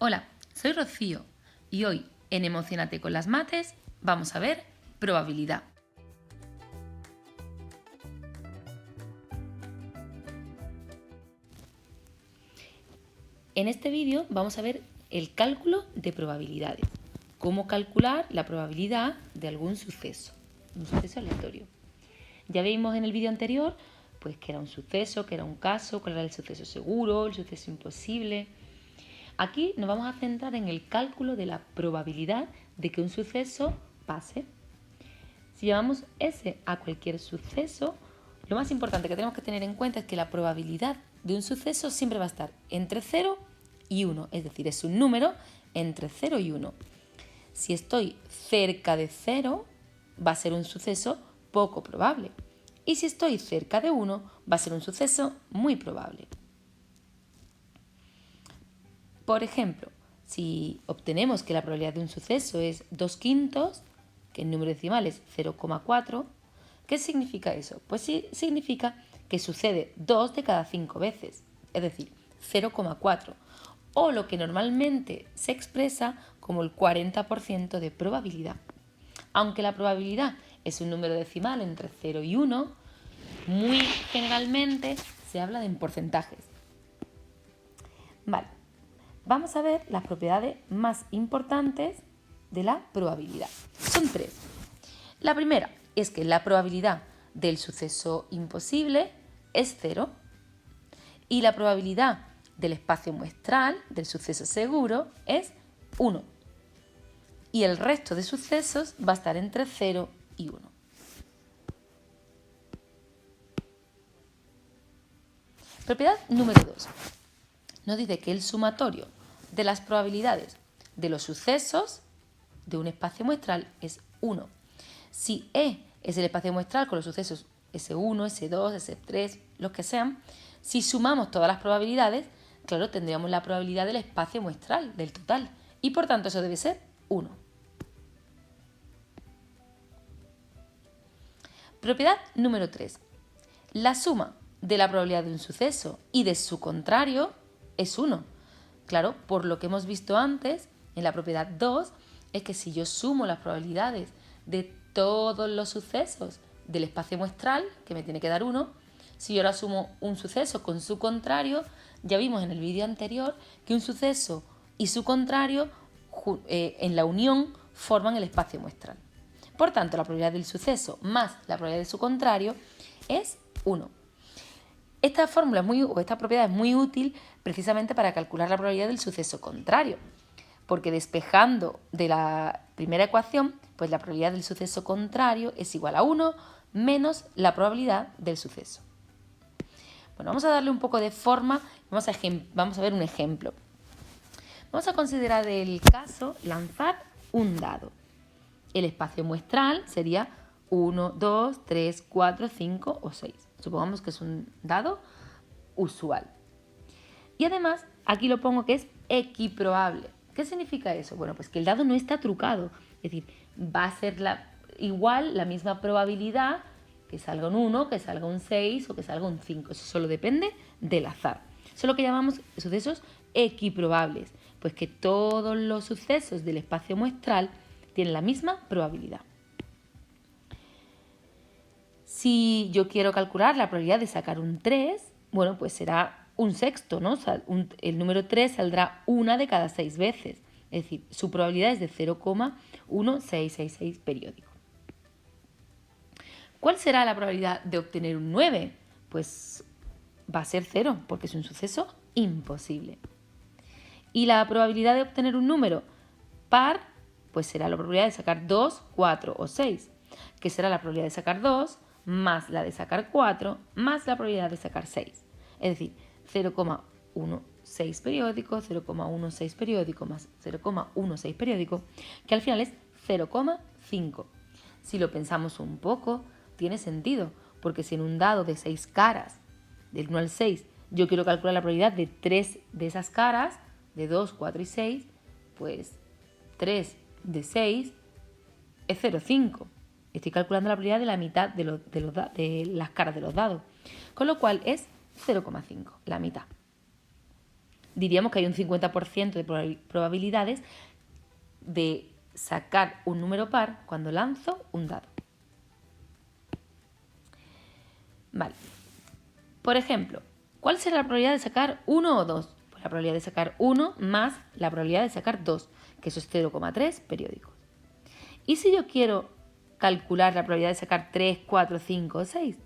Hola, soy Rocío y hoy en Emocionate con las mates vamos a ver probabilidad. En este vídeo vamos a ver el cálculo de probabilidades, cómo calcular la probabilidad de algún suceso, un suceso aleatorio. Ya vimos en el vídeo anterior pues que era un suceso, que era un caso, cuál era el suceso seguro, el suceso imposible. Aquí nos vamos a centrar en el cálculo de la probabilidad de que un suceso pase. Si llamamos S a cualquier suceso, lo más importante que tenemos que tener en cuenta es que la probabilidad de un suceso siempre va a estar entre 0 y 1, es decir, es un número entre 0 y 1. Si estoy cerca de 0, va a ser un suceso poco probable. Y si estoy cerca de 1, va a ser un suceso muy probable. Por ejemplo, si obtenemos que la probabilidad de un suceso es 2/5, que el número decimal es 0,4, ¿qué significa eso? Pues sí, significa que sucede 2 de cada 5 veces, es decir, 0,4, o lo que normalmente se expresa como el 40% de probabilidad. Aunque la probabilidad es un número decimal entre 0 y 1, muy generalmente se habla en porcentajes. Vale, vamos a ver las propiedades más importantes de la probabilidad. Son 3. La primera es que la probabilidad del suceso imposible es 0 y la probabilidad del espacio muestral del suceso seguro es 1. Y el resto de sucesos va a estar entre 0 y 1. Propiedad número 2. Nos dice que el sumatorio de las probabilidades de los sucesos de un espacio muestral es 1. Si E es el espacio muestral con los sucesos S1, S2, S3, los que sean, si sumamos todas las probabilidades, claro, tendríamos la probabilidad del espacio muestral, del total, y por tanto eso debe ser 1. Propiedad número 3. La suma de la probabilidad de un suceso y de su contrario es 1. Claro, por lo que hemos visto antes, en la propiedad 2, es que si yo sumo las probabilidades de todos los sucesos del espacio muestral, que me tiene que dar 1, si yo ahora sumo un suceso con su contrario, ya vimos en el vídeo anterior que un suceso y su contrario en la unión forman el espacio muestral. Por tanto, la probabilidad del suceso más la probabilidad de su contrario es 1. Esta propiedad es muy útil precisamente para calcular la probabilidad del suceso contrario, porque despejando de la primera ecuación, pues la probabilidad del suceso contrario es igual a 1 menos la probabilidad del suceso. Bueno, vamos a darle un poco de forma, vamos a ver un ejemplo. Vamos a considerar el caso lanzar un dado. El espacio muestral sería 1, 2, 3, 4, 5 o 6. Supongamos que es un dado usual. Y además, aquí lo pongo que es equiprobable. ¿Qué significa eso? Bueno, pues que el dado no está trucado. Es decir, va a ser igual la misma probabilidad que salga un 1, que salga un 6 o que salga un 5. Eso solo depende del azar. Eso es lo que llamamos sucesos equiprobables. Pues que todos los sucesos del espacio muestral tienen la misma probabilidad. Si yo quiero calcular la probabilidad de sacar un 3, bueno, pues será un sexto, ¿no? El número 3 saldrá una de cada 6 veces. Es decir, su probabilidad es de 0,1666 periódico. ¿Cuál será la probabilidad de obtener un 9? Pues va a ser 0, porque es un suceso imposible. Y la probabilidad de obtener un número par, pues será la probabilidad de sacar 2, 4 o 6, que será la probabilidad de sacar 2 más la de sacar 4 más la probabilidad de sacar 6. Es decir, 0,16 periódico, 0,16 periódico más 0,16 periódico, que al final es 0,5. Si lo pensamos un poco, tiene sentido, porque si en un dado de 6 caras, del 1 al 6, yo quiero calcular la probabilidad de 3 de esas caras, de 2, 4 y 6, pues 3 de 6 es 0,5. Estoy calculando la probabilidad de la mitad de las caras de los dados, con lo cual es 0,5, la mitad. diríamos que hay un 50% de probabilidades de sacar un número par cuando lanzo un dado. Vale. Por ejemplo, ¿cuál será la probabilidad de sacar 1 o 2? Pues la probabilidad de sacar 1 más la probabilidad de sacar 2, que eso es 0,3 periódicos. ¿Y si yo quiero calcular la probabilidad de sacar 3, 4, 5 o 6?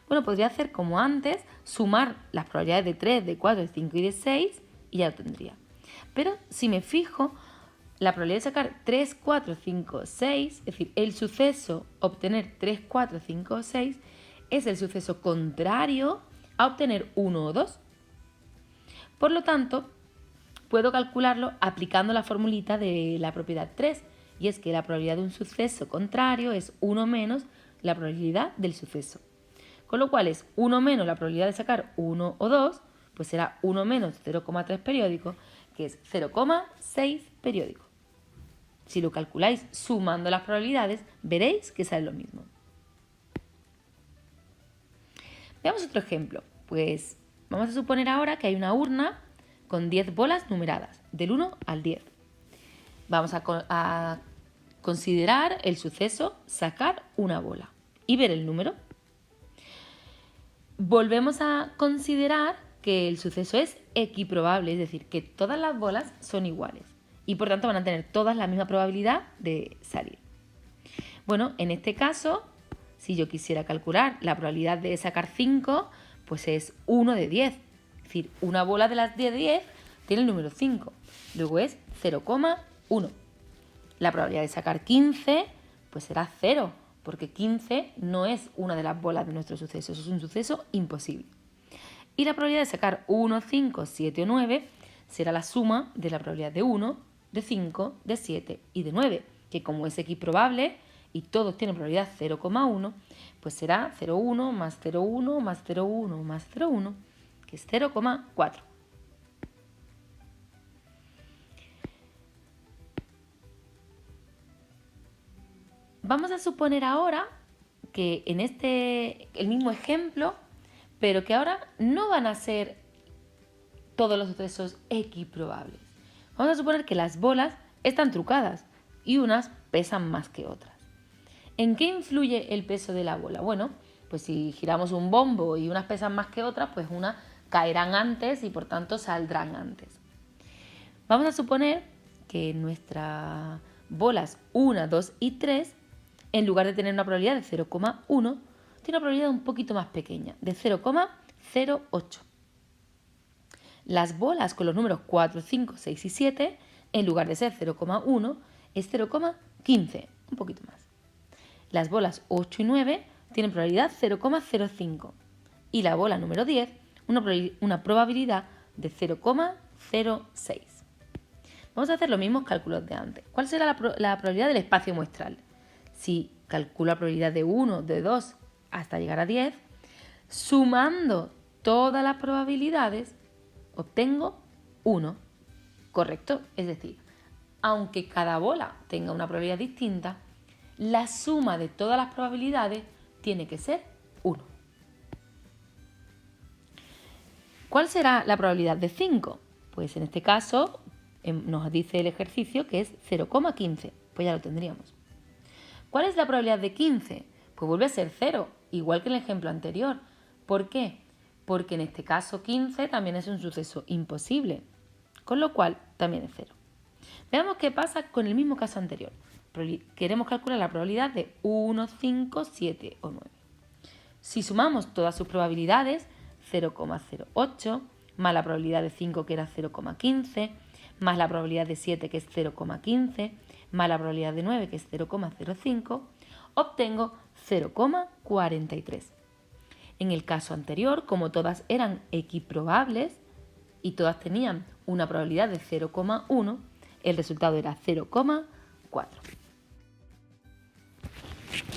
Bueno, podría hacer como antes, sumar las probabilidades de 3, de 4, de 5 y de 6 y ya lo tendría. Pero si me fijo, la probabilidad de sacar 3, 4, 5, 6, es decir, el suceso obtener 3, 4, 5 o 6, es el suceso contrario a obtener 1 o 2. Por lo tanto, puedo calcularlo aplicando la formulita de la propiedad 3, y es que la probabilidad de un suceso contrario es 1 menos la probabilidad del suceso. Con lo cual es 1 menos la probabilidad de sacar 1 o 2, pues será 1 menos 0,3 periódico, que es 0,6 periódico. Si lo calculáis sumando las probabilidades, veréis que sale lo mismo. Veamos otro ejemplo. Pues vamos a suponer ahora que hay una urna con 10 bolas numeradas, del 1 al 10. Vamos a considerar el suceso sacar una bola y ver el número. Volvemos a considerar que el suceso es equiprobable, es decir, que todas las bolas son iguales y por tanto van a tener todas la misma probabilidad de salir. Bueno, en este caso, si yo quisiera calcular la probabilidad de sacar 5, pues es 1 de 10. Es decir, una bola de las 10 de 10 tiene el número 5. Luego es 0,1. La probabilidad de sacar 15, pues será 0, porque 15 no es una de las bolas de nuestro suceso. Eso es un suceso imposible. Y la probabilidad de sacar 1, 5, 7 o 9 será la suma de la probabilidad de 1, de 5, de 7 y de 9, que como es equiprobable y todos tienen probabilidad 0,1, pues será 0,1 más 0,1 más 0,1 más 0,1, que es 0,4. Vamos a suponer ahora que en el mismo ejemplo, pero que ahora no van a ser todos los sucesos equiprobables. Vamos a suponer que las bolas están trucadas y unas pesan más que otras. ¿En qué influye el peso de la bola? Bueno, pues si giramos un bombo y unas pesan más que otras, pues unas caerán antes y por tanto saldrán antes. Vamos a suponer que nuestras bolas 1, 2 y 3, en lugar de tener una probabilidad de 0,1, tiene una probabilidad un poquito más pequeña, de 0,08. Las bolas con los números 4, 5, 6 y 7, en lugar de ser 0,1, es 0,15, un poquito más. Las bolas 8 y 9 tienen probabilidad 0,05 y la bola número 10 una probabilidad de 0,06. Vamos a hacer los mismos cálculos de antes. ¿Cuál será la probabilidad del espacio muestral? Si calculo la probabilidad de 1, de 2 hasta llegar a 10, sumando todas las probabilidades, obtengo 1. ¿Correcto? Es decir, aunque cada bola tenga una probabilidad distinta, la suma de todas las probabilidades tiene que ser 1. ¿Cuál será la probabilidad de 5? Pues en este caso nos dice el ejercicio que es 0,15. Pues ya lo tendríamos. ¿Cuál es la probabilidad de 15? Pues vuelve a ser 0, igual que en el ejemplo anterior. ¿Por qué? Porque en este caso 15 también es un suceso imposible, con lo cual también es 0. Veamos qué pasa con el mismo caso anterior. Queremos calcular la probabilidad de 1, 5, 7 o 9. Si sumamos todas sus probabilidades, 0,08, más la probabilidad de 5 que era 0,15, más la probabilidad de 7 que es 0,15, más la probabilidad de 9 que es 0,05, obtengo 0,43. En el caso anterior, como todas eran equiprobables y todas tenían una probabilidad de 0,1, el resultado era 0,4.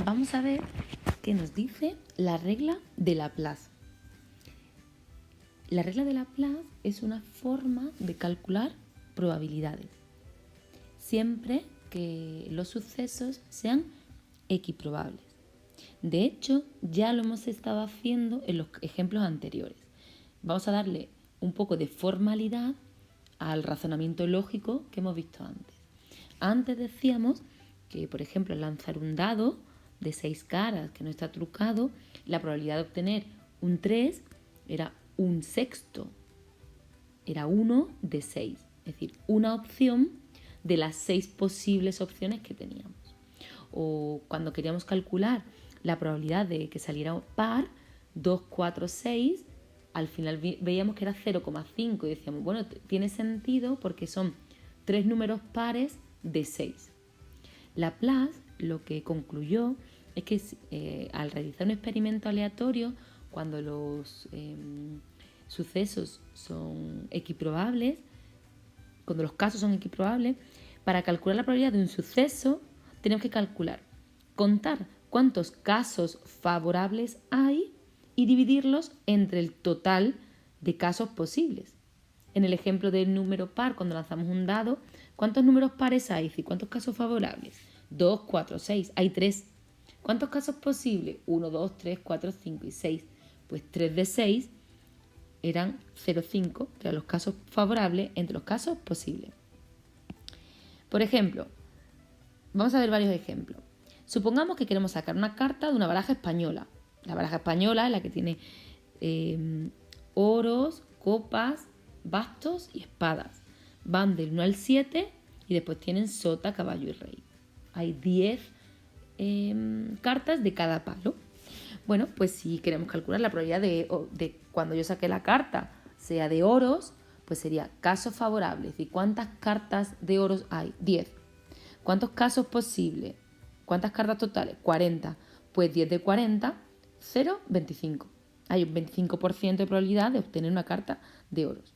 Vamos a ver qué nos dice la regla de Laplace. La regla de Laplace es una forma de calcular probabilidades, siempre que los sucesos sean equiprobables. De hecho, ya lo hemos estado haciendo en los ejemplos anteriores. Vamos a darle un poco de formalidad al razonamiento lógico que hemos visto antes. Antes decíamos que, por ejemplo, al lanzar un dado de 6 caras que no está trucado, la probabilidad de obtener un 3 era un sexto, era 1 de 6, es decir, una opción de las 6 posibles opciones que teníamos. O cuando queríamos calcular la probabilidad de que saliera par, 2, 4, 6, al final veíamos que era 0,5 y decíamos, bueno, tiene sentido porque son 3 números pares de 6. Laplace lo que concluyó es que al realizar un experimento aleatorio, cuando los sucesos son equiprobables, cuando los casos son equiprobables, para calcular la probabilidad de un suceso tenemos que contar cuántos casos favorables hay y dividirlos entre el total de casos posibles. En el ejemplo del número par, cuando lanzamos un dado, ¿cuántos números pares hay? ¿Y cuántos casos favorables? 2, 4, 6. Hay 3. ¿Cuántos casos posibles? 1, 2, 3, 4, 5 y 6. Pues 3 de 6 eran 0,5, que eran los casos favorables entre los casos posibles. Por ejemplo, vamos a ver varios ejemplos. Supongamos que queremos sacar una carta de una baraja española. La baraja española es la que tiene oros, copas, bastos y espadas. Van del 1 al 7 y después tienen sota, caballo y rey. Hay 10 cartas de cada palo. Bueno, pues si queremos calcular la probabilidad de cuando yo saque la carta sea de oros, pues sería casos favorables. ¿Y cuántas cartas de oros hay? 10. ¿Cuántos casos posibles? ¿Cuántas cartas totales? 40. Pues 10 de 40, 0, 25. Hay un 25% de probabilidad de obtener una carta de oros.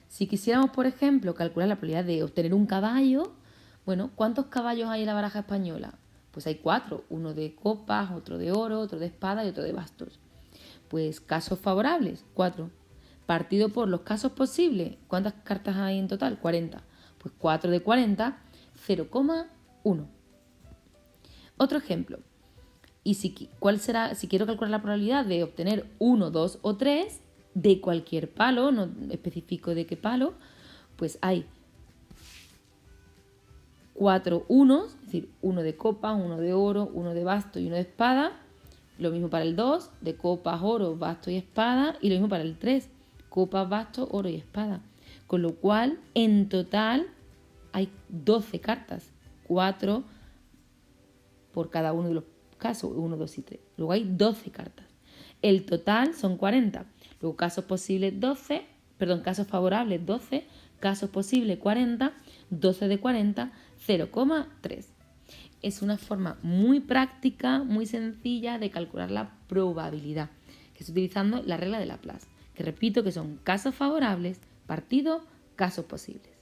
Si quisiéramos, por ejemplo, calcular la probabilidad de obtener un caballo, bueno, ¿cuántos caballos hay en la baraja española? Pues hay 4, uno de copas, otro de oro, otro de espada y otro de bastos. Pues casos favorables, 4. Partido por los casos posibles, ¿cuántas cartas hay en total? 40. Pues 4 de 40, 0,1. Otro ejemplo. Y ¿cuál será, si quiero calcular la probabilidad de obtener 1, 2 o 3 de cualquier palo, no especifico de qué palo, pues hay 4 unos, es decir, uno de copas, uno de oro, uno de basto y uno de espada. Lo mismo para el 2, de copas, oro, basto y espada. Y lo mismo para el 3, copas, basto, oro y espada. Con lo cual, en total, hay 12 cartas. 4 por cada uno de los casos, 1, 2 y 3. Luego hay 12 cartas. El total son 40. Luego casos favorables 12, casos posibles 40, 12 de 40, 0,3. Es una forma muy práctica, muy sencilla de calcular la probabilidad, que es utilizando la regla de Laplace, que repito que son casos favorables partido casos posibles.